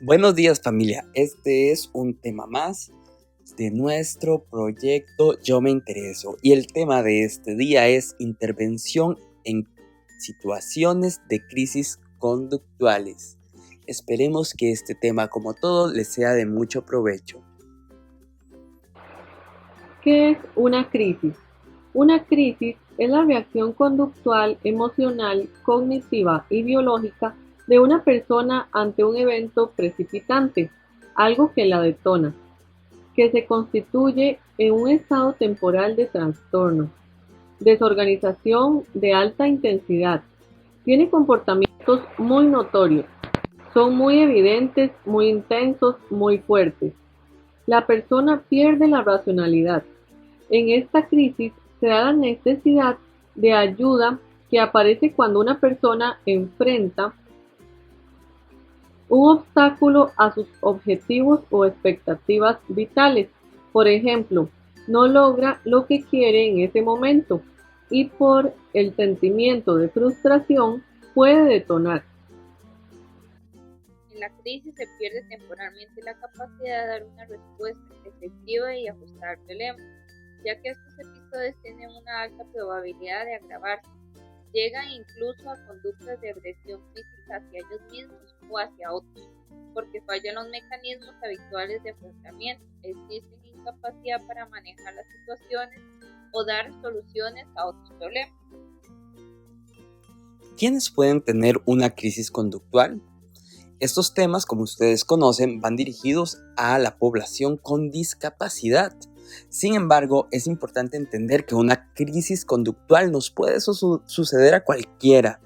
Buenos días familia, este es un tema más de nuestro proyecto Yo me intereso y el tema de este día es intervención en situaciones de crisis conductuales. Esperemos que este tema como todo les sea de mucho provecho. ¿Qué es una crisis? Una crisis es la reacción conductual, emocional, cognitiva y biológica de una persona ante un evento precipitante, algo que la detona, que se constituye en un estado temporal de trastorno, desorganización de alta intensidad. Tiene comportamientos muy notorios, son muy evidentes, muy intensos, muy fuertes. La persona pierde la racionalidad. En esta crisis se da la necesidad de ayuda que aparece cuando una persona enfrenta un obstáculo a sus objetivos o expectativas vitales. Por ejemplo, no logra lo que quiere en ese momento y por el sentimiento de frustración puede detonar. En la crisis se pierde temporalmente la capacidad de dar una respuesta efectiva y ajustada al problema, ya que estos episodios tienen una alta probabilidad de agravarse. Llegan incluso a conductas de agresión física hacia ellos mismos o hacia otros, porque fallan los mecanismos habituales de afrontamiento, existe incapacidad para manejar las situaciones o dar soluciones a otros problemas. ¿Quiénes pueden tener una crisis conductual? Estos temas, como ustedes conocen, van dirigidos a la población con discapacidad. Sin embargo, es importante entender que una crisis conductual nos puede suceder a cualquiera,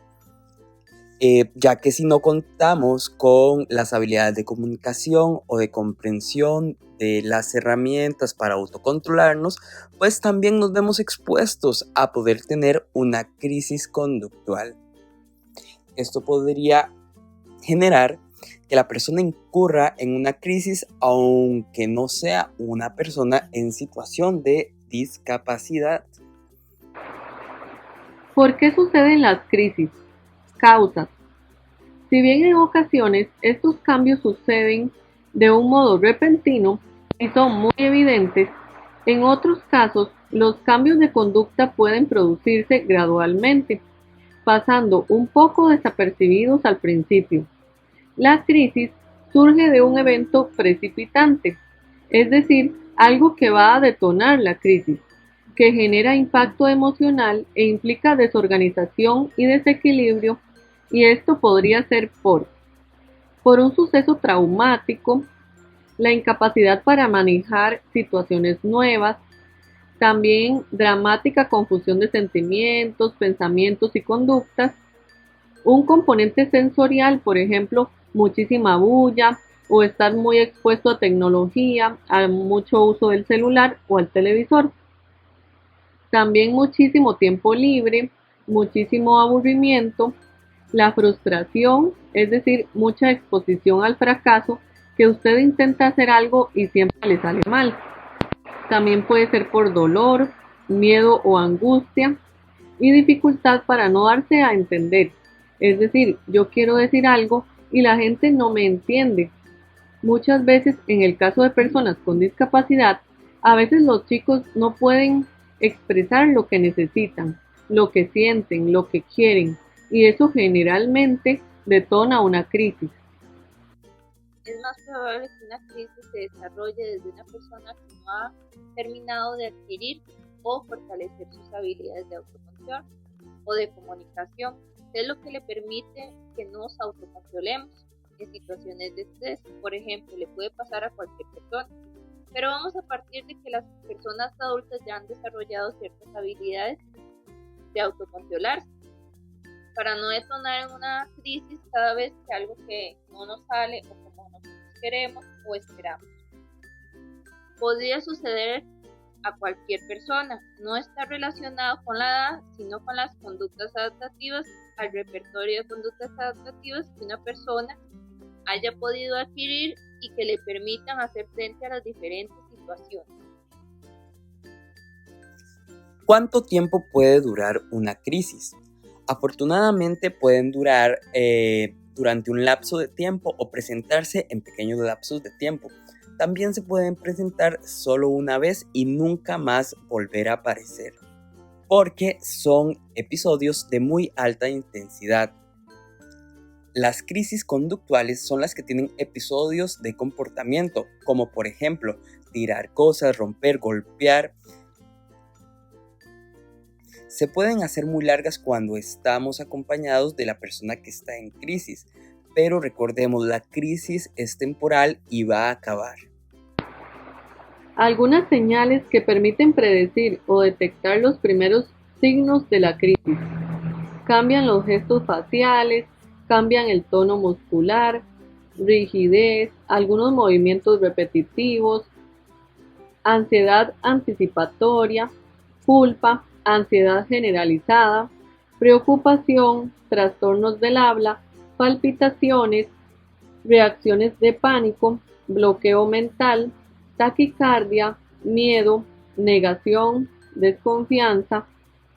ya que si no contamos con las habilidades de comunicación o de comprensión de las herramientas para autocontrolarnos, pues también nos vemos expuestos a poder tener una crisis conductual. Esto podría generar que la persona incurra en una crisis aunque no sea una persona en situación de discapacidad. ¿Por qué suceden las crisis? Causas. Si bien en ocasiones estos cambios suceden de un modo repentino y son muy evidentes, en otros casos los cambios de conducta pueden producirse gradualmente, pasando un poco desapercibidos al principio. La crisis surge de un evento precipitante, es decir, algo que va a detonar la crisis, que genera impacto emocional e implica desorganización y desequilibrio, y esto podría ser por un suceso traumático, la incapacidad para manejar situaciones nuevas, también dramática confusión de sentimientos, pensamientos y conductas, un componente sensorial, por ejemplo, muchísima bulla o estar muy expuesto a tecnología, a mucho uso del celular o al televisor. También muchísimo tiempo libre, muchísimo aburrimiento, la frustración, es decir, mucha exposición al fracaso, que usted intenta hacer algo y siempre le sale mal. También puede ser por dolor, miedo o angustia y dificultad para no darse a entender. Es decir, yo quiero decir algo y la gente no me entiende. Muchas veces, en el caso de personas con discapacidad, a veces los chicos no pueden expresar lo que necesitan, lo que sienten, lo que quieren, y eso generalmente detona una crisis. Es más probable que una crisis se desarrolle desde una persona que no ha terminado de adquirir o fortalecer sus habilidades de autocontrol o de comunicación, que es lo que le permite que nos autocontrolemos en situaciones de estrés. Por ejemplo, le puede pasar a cualquier persona, pero vamos a partir de que las personas adultas ya han desarrollado ciertas habilidades de autocontrolarse para no detonar en una crisis cada vez que algo que no nos sale o como nosotros queremos o esperamos. Podría suceder a cualquier persona, no está relacionado con la edad, sino con las conductas adaptativas, al repertorio de conductas adaptativas que una persona haya podido adquirir y que le permitan hacer frente a las diferentes situaciones. ¿Cuánto tiempo puede durar una crisis? Afortunadamente pueden durar durante un lapso de tiempo o presentarse en pequeños lapsos de tiempo. También se pueden presentar solo una vez y nunca más volver a aparecer, porque son episodios de muy alta intensidad. Las crisis conductuales son las que tienen episodios de comportamiento, como por ejemplo, tirar cosas, romper, golpear. Se pueden hacer muy largas cuando estamos acompañados de la persona que está en crisis, pero recordemos, la crisis es temporal y va a acabar. Algunas señales que permiten predecir o detectar los primeros signos de la crisis. Cambian los gestos faciales, cambian el tono muscular, rigidez, algunos movimientos repetitivos, ansiedad anticipatoria, culpa, ansiedad generalizada, preocupación, trastornos del habla, palpitaciones, reacciones de pánico, bloqueo mental, taquicardia, miedo, negación, desconfianza,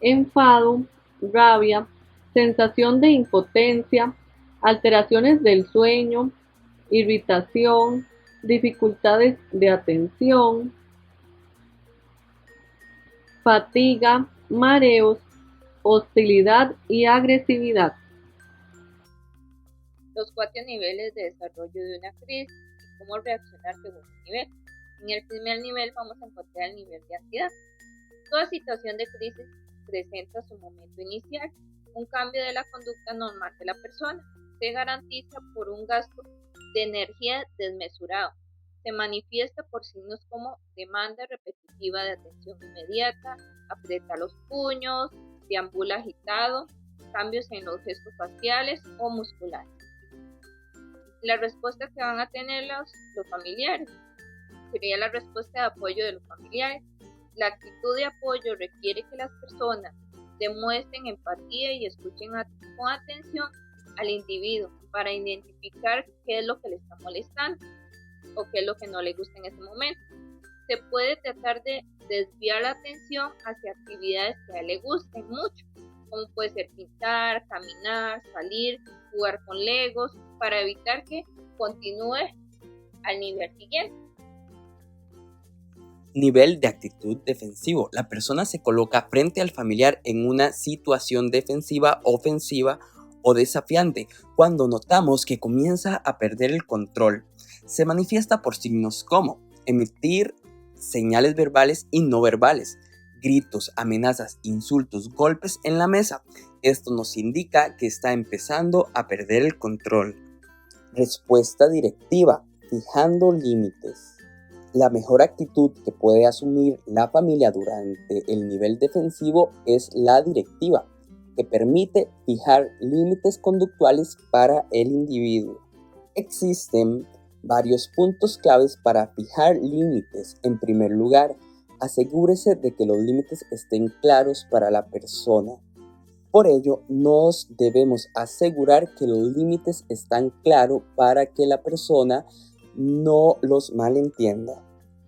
enfado, rabia, sensación de impotencia, alteraciones del sueño, irritación, dificultades de atención, fatiga, mareos, hostilidad y agresividad. Los 4 niveles de desarrollo de una crisis y cómo reaccionar según el nivel. En el primer nivel vamos a encontrar el nivel de ansiedad. Toda situación de crisis presenta su momento inicial, un cambio de la conducta normal de la persona. Se garantiza por un gasto de energía desmesurado. Se manifiesta por signos como demanda repetitiva de atención inmediata, aprieta los puños, deambula agitado, cambios en los gestos faciales o musculares. La respuesta que van a tener los familiares sería la respuesta de apoyo de los familiares. La actitud de apoyo requiere que las personas demuestren empatía y escuchen con atención al individuo para identificar qué es lo que le está molestando o qué es lo que no le gusta en ese momento. Se puede tratar de desviar la atención hacia actividades que a él le gusten mucho, como puede ser pintar, caminar, salir, jugar con legos, para evitar que continúe al nivel siguiente. Nivel de actitud defensivo. La persona se coloca frente al familiar en una situación defensiva, ofensiva o desafiante cuando notamos que comienza a perder el control. Se manifiesta por signos como emitir señales verbales y no verbales, gritos, amenazas, insultos, golpes en la mesa. Esto nos indica que está empezando a perder el control. Respuesta directiva, fijando límites. La mejor actitud que puede asumir la familia durante el nivel defensivo es la directiva, que permite fijar límites conductuales para el individuo. Existen varios puntos claves para fijar límites. En primer lugar, asegúrese de que los límites estén claros para la persona. Por ello, nos debemos asegurar que los límites están claros para que la persona no los malentienda.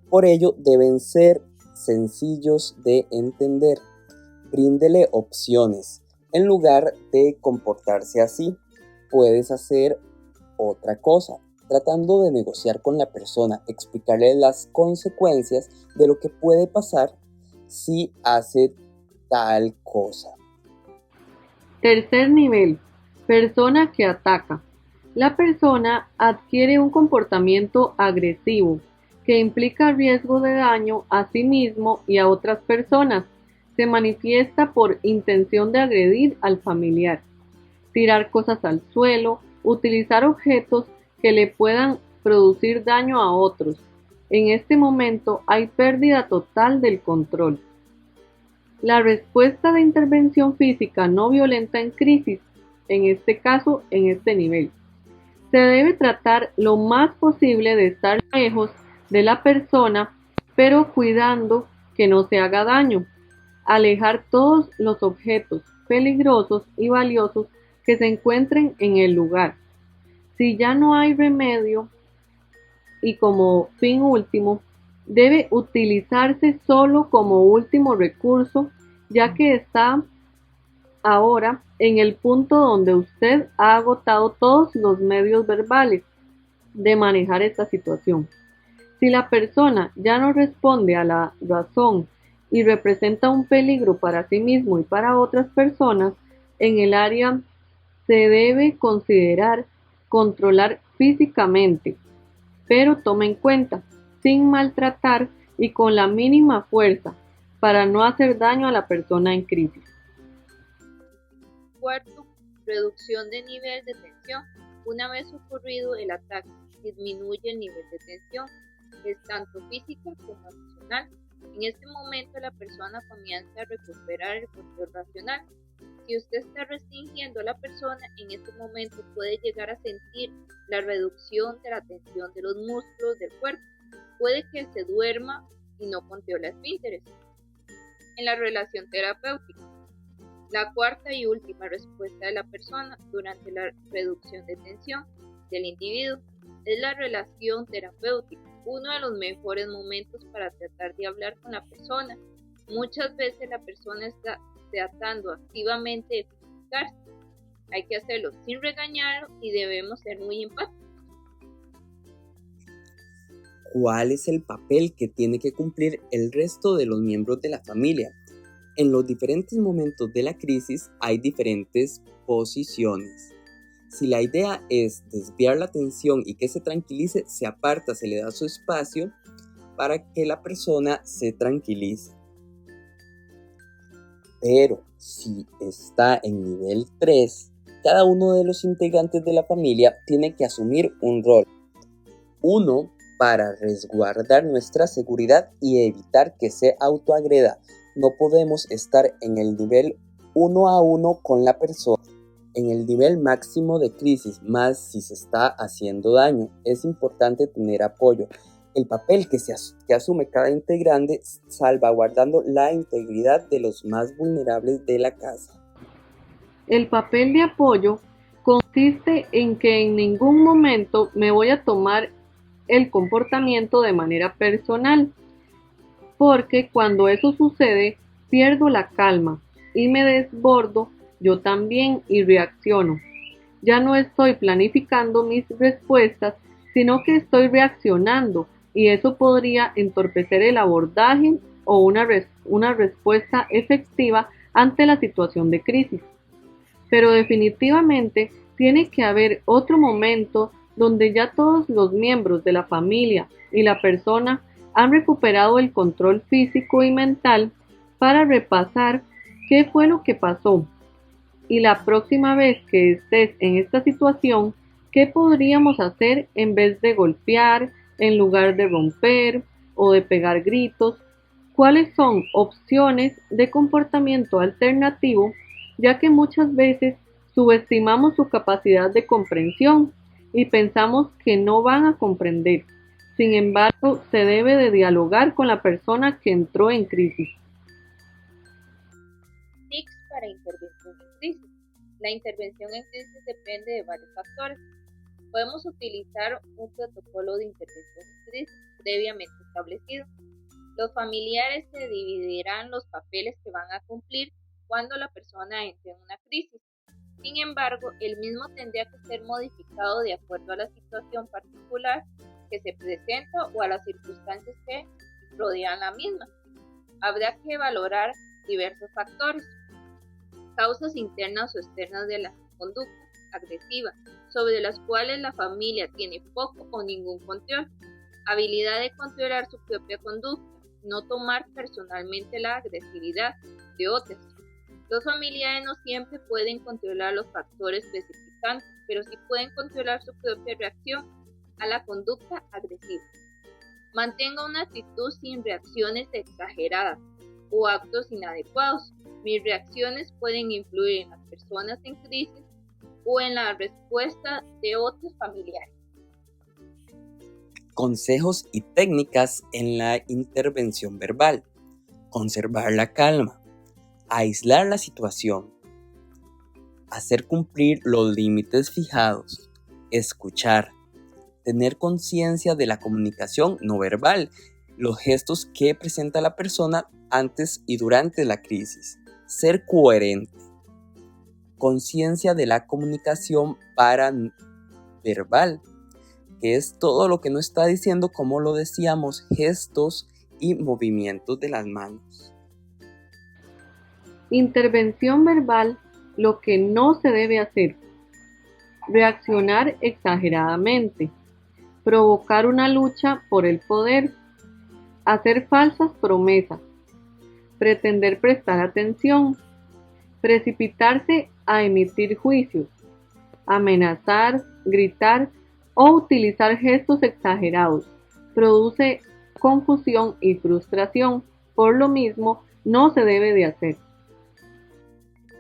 Por ello, deben ser sencillos de entender. Bríndele opciones. En lugar de comportarse así, puedes hacer otra cosa, tratando de negociar con la persona, explicarle las consecuencias de lo que puede pasar si hace tal cosa. Tercer nivel, persona que ataca. La persona adquiere un comportamiento agresivo que implica riesgo de daño a sí mismo y a otras personas. Se manifiesta por intención de agredir al familiar, tirar cosas al suelo, utilizar objetos que le puedan producir daño a otros. En este momento hay pérdida total del control. La respuesta de intervención física no violenta en crisis, en este caso, en este nivel. Se debe tratar lo más posible de estar lejos de la persona, pero cuidando que no se haga daño. Alejar todos los objetos peligrosos y valiosos que se encuentren en el lugar. Si ya no hay remedio y como fin último, debe utilizarse solo como último recurso, ya que está ahora en el punto donde usted ha agotado todos los medios verbales de manejar esta situación. Si la persona ya no responde a la razón y representa un peligro para sí mismo y para otras personas, en el área se debe considerar controlar físicamente, pero tome en cuenta, sin maltratar y con la mínima fuerza, para no hacer daño a la persona en crisis. Cuarto, reducción de nivel de tensión. Una vez ocurrido el ataque, disminuye el nivel de tensión, es tanto física como emocional. En este momento la persona comienza a recuperar el control racional. Si usted está restringiendo a la persona, en este momento puede llegar a sentir la reducción de la tensión de los músculos del cuerpo. Puede que se duerma y no controla esfínteres. En la relación terapéutica, la cuarta y última respuesta de la persona durante la reducción de tensión del individuo es la relación terapéutica, uno de los mejores momentos para tratar de hablar con la persona. Muchas veces la persona está tratando activamente de justificarse. Hay que hacerlo sin regañarlo y debemos ser muy empáticos. ¿Cuál es el papel que tiene que cumplir el resto de los miembros de la familia? En los diferentes momentos de la crisis hay diferentes posiciones. Si la idea es desviar la atención y que se tranquilice, se aparta, se le da su espacio para que la persona se tranquilice. Pero si está en nivel 3, cada uno de los integrantes de la familia tiene que asumir un rol. Uno, para resguardar nuestra seguridad y evitar que se autoagreda. No podemos estar en el nivel 1 a 1 con la persona. En el nivel máximo de crisis, más si se está haciendo daño, es importante tener apoyo. El papel que asume cada integrante, salvaguardando la integridad de los más vulnerables de la casa. El papel de apoyo consiste en que en ningún momento me voy a tomar el comportamiento de manera personal, porque cuando eso sucede, pierdo la calma y me desbordo yo también y reacciono. Ya no estoy planificando mis respuestas, sino que estoy reaccionando y eso podría entorpecer el abordaje o una respuesta efectiva ante la situación de crisis. Pero definitivamente tiene que haber otro momento donde ya todos los miembros de la familia y la persona han recuperado el control físico y mental para repasar qué fue lo que pasó. Y la próxima vez que estés en esta situación, ¿qué podríamos hacer en vez de golpear, en lugar de romper o de pegar gritos? ¿Cuáles son opciones de comportamiento alternativo, ya que muchas veces subestimamos su capacidad de comprensión y pensamos que no van a comprender? Sin embargo, se debe de dialogar con la persona que entró en crisis. Tips para intervención en crisis. La intervención en crisis depende de varios factores. Podemos utilizar un protocolo de intervención en crisis previamente establecido. Los familiares se dividirán los papeles que van a cumplir cuando la persona entre en una crisis. Sin embargo, el mismo tendría que ser modificado de acuerdo a la situación particular que se presenta o a las circunstancias que rodean la misma. Habrá que valorar diversos factores. Causas internas o externas de la conducta agresiva, sobre las cuales la familia tiene poco o ningún control. Habilidad de controlar su propia conducta, no tomar personalmente la agresividad de otros. Los familiares no siempre pueden controlar los factores especificantes, pero sí pueden controlar su propia reacción a la conducta agresiva. Mantenga una actitud sin reacciones exageradas o actos inadecuados. Mis reacciones pueden influir en las personas en crisis o en la respuesta de otros familiares. Consejos y técnicas en la intervención verbal. Conservar la calma. Aislar la situación. Hacer cumplir los límites fijados. Escuchar. Tener conciencia de la comunicación no verbal, los gestos que presenta la persona antes y durante la crisis. Ser coherente. conciencia de la comunicación paraverbal, que es todo lo que nos está diciendo, como lo decíamos, gestos y movimientos de las manos. Intervención verbal, lo que no se debe hacer. Reaccionar exageradamente. Provocar una lucha por el poder. Hacer falsas promesas. Pretender prestar atención. Precipitarse a emitir juicios. Amenazar, gritar o utilizar gestos exagerados. Produce confusión y frustración. Por lo mismo, no se debe de hacer.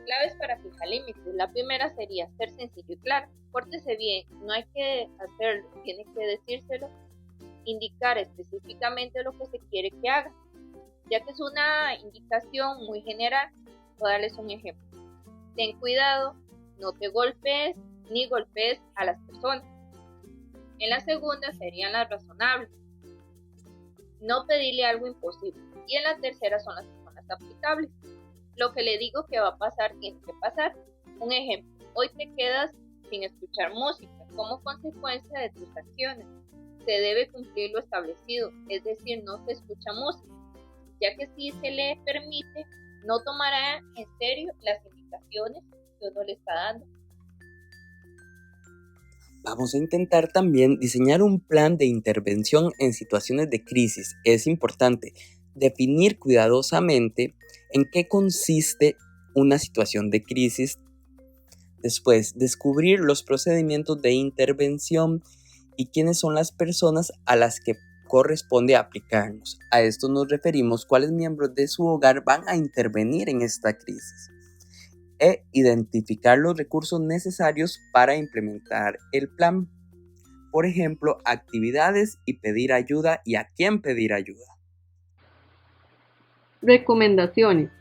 Claves para fijar límites. La primera sería ser sencillo y claro. Pórtese bien, no hay que hacerlo, tiene que decírselo, indicar específicamente lo que se quiere que haga. Ya que es una indicación muy general, voy a darles un ejemplo. Ten cuidado, no te golpees ni golpees a las personas. En la segunda serían las razonables. No pedirle algo imposible. Y en la tercera son las aplicables. Lo que le digo que va a pasar, tiene que pasar. Un ejemplo, hoy te quedas sin escuchar música como consecuencia de tus acciones. Se debe cumplir lo establecido, es decir, no se escucha música, ya que si se le permite, no tomará en serio las indicaciones que uno le está dando. Vamos a intentar también diseñar un plan de intervención en situaciones de crisis. Es importante definir cuidadosamente en qué consiste una situación de crisis. Después, descubrir los procedimientos de intervención y quiénes son las personas a las que corresponde aplicarnos. A esto nos referimos cuáles miembros de su hogar van a intervenir en esta crisis. E identificar los recursos necesarios para implementar el plan. Por ejemplo, actividades y pedir ayuda y a quién pedir ayuda. Recomendaciones.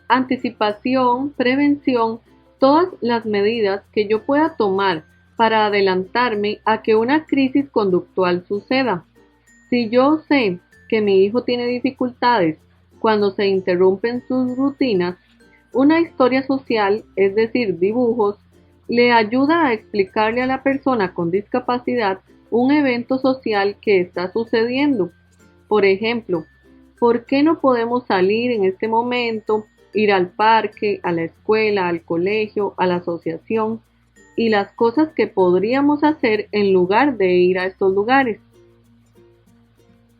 Anticipación, prevención, todas las medidas que yo pueda tomar para adelantarme a que una crisis conductual suceda. Si yo sé que mi hijo tiene dificultades cuando se interrumpen sus rutinas, una historia social, es decir, dibujos, le ayuda a explicarle a la persona con discapacidad un evento social que está sucediendo. Por ejemplo, ¿por qué no podemos salir en este momento, ir al parque, a la escuela, al colegio, a la asociación y las cosas que podríamos hacer en lugar de ir a estos lugares?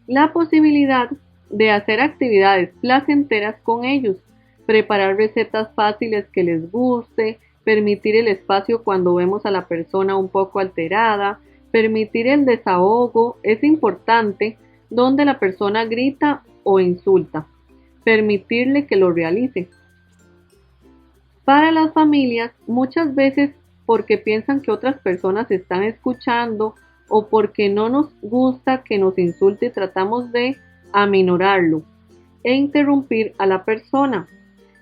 La posibilidad de hacer actividades placenteras con ellos, preparar recetas fáciles que les guste, permitir el espacio cuando vemos a la persona un poco alterada, permitir el desahogo es importante donde la persona grita o insulta, permitirle que lo realice. Para las familias, muchas veces porque piensan que otras personas están escuchando o porque no nos gusta que nos insulte, tratamos de aminorarlo e interrumpir a la persona.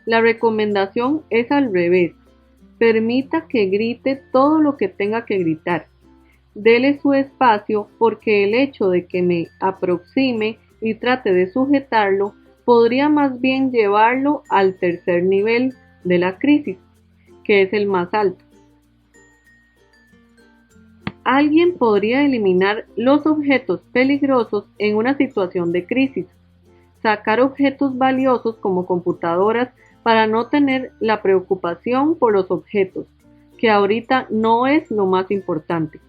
La recomendación es al revés. Permita que grite todo lo que tenga que gritar. Dele su espacio porque el hecho de que me aproxime y trate de sujetarlo podría más bien llevarlo al tercer nivel de la crisis, que es el más alto. Alguien podría eliminar los objetos peligrosos en una situación de crisis, sacar objetos valiosos como computadoras para no tener la preocupación por los objetos, que ahorita no es lo más importante.